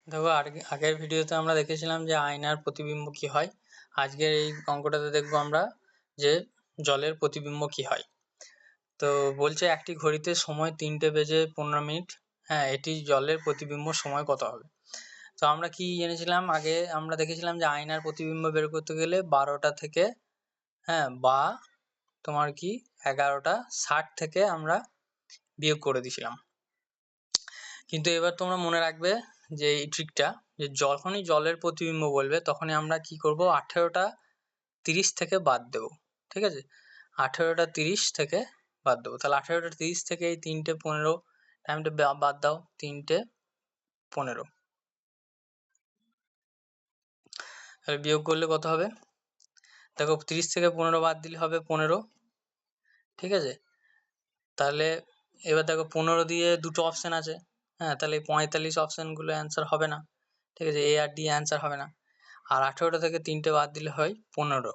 দেখো আগের ভিডিওতে আমরা দেখেছিলাম যে আয়নার প্রতিবিম্ব কি হয়। আজকের এই অঙ্কটাতে দেখবো আমরা যে জলের প্রতিবিম্ব কি হয়। তো বলছে একটি ঘড়িতে সময় 3:15। হ্যাঁ, এটি জলের প্রতিবিম্ব সময় কত হবে। তো আমরা কি জেনেছিলাম, আগে আমরা দেখেছিলাম যে আয়নার প্রতিবিম্ব বের করতে গেলে 12টা থেকে বা তোমার কি 11:60 থেকে আমরা বিয়োগ করে দিয়েছিলাম। কিন্তু এবার তোমরা মনে রাখবে যে এই ট্রিকটা, যে যখনই জলের প্রতিবিম্ব বলবে তখনই আমরা কি করব, 18:30 থেকে বাদ দেব। ঠিক আছে, 18:30 থেকে বাদ দেবো। তাহলে 18:30 থেকে এই 3:15 টাইমটা বাদ দাও, 3:15। তাহলে বিয়োগ করলে কত হবে? দেখো 30 থেকে 15 বাদ দিলে হবে 15। ঠিক আছে, তাহলে এবার দেখো 15 দিয়ে দুটো অপশন আছে। তাহলে এই 45 অপশনগুলো অ্যান্সার হবে না। ঠিক আছে, এ আর ডি অ্যান্সার হবে না। আর 18টা থেকে 3টে বাদ দিলে হয় 15।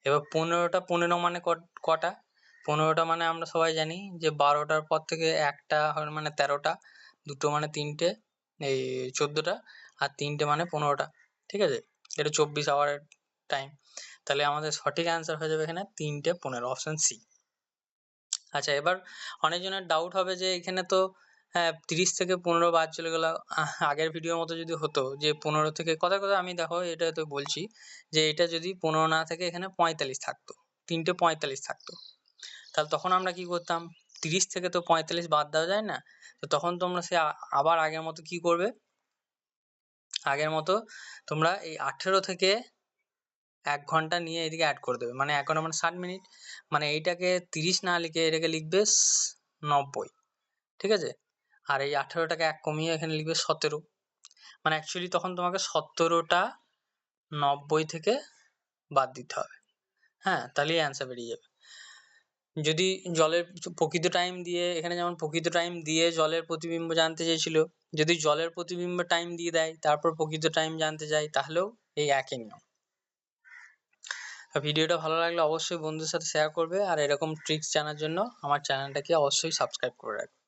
এবার 15টা 15 মানে কটা? 15টা মানে আমরা সবাই জানি যে 12টার পর থেকে একটা মানে 13টা, দুটো মানে 3টে, এই 14টা, আর 3টে মানে 15টা। ঠিক আছে, এটা 24 আওয়ারের টাইম। তাহলে আমাদের সঠিক অ্যান্সার হয়ে যাবে এখানে 3:15, অপশন সি। আচ্ছা, এবার অনেকজনের ডাউট হবে যে এখানে তো 30 থেকে 15 বাদ চলে গেল। আগের ভিডিওর মতো যদি হতো যে 15 থেকে কথা কথা আমি দেখো এটা তো বলছি যে এটা যদি 15 না থেকে এখানে 45 থাকতো, 3:45 থাকতো, তাহলে তখন আমরা কি করতাম? 30 থেকে তো 45 বাদ দেওয়া যায় না। তো তখন তোমরা সে আবার আগের মতো কি করবে, আগের মতো তোমরা এই 18 থেকে 1 ঘন্টা নিয়ে এদিকে অ্যাড করে দেবে। মানে 1 ঘন্টা মানে 60 মিনিট, মানে এইটাকে 30 না লিখে এটাকে লিখবে 90। ঠিক আছে, আর এই 18টাকে 1 কমিয়ে এখানে লিখবে 17। মানে অ্যাকচুয়ালি তখন তোমাকে 17টা 90 থেকে বাদ দিতে হবে। তাহলেই অ্যান্সার বেরিয়ে যাবে। যদি জলের প্রকৃত টাইম দিয়ে, এখানে যেমন প্রকৃত টাইম দিয়ে জলের প্রতিবিম্ব জানতে চেয়েছিল, যদি জলের প্রতিবিম্ব টাইম দিয়ে দেয় তারপর প্রকৃত টাইম জানতে চাই, তাহলেও এই একই নিয়ম। ভিডিওটা ভালো লাগলে অবশ্যই বন্ধুদের সাথে শেয়ার করবে, আর এরকম ট্রিক্স জানার জন্য আমার চ্যানেলটাকে অবশ্যই সাবস্ক্রাইব করে রাখবে।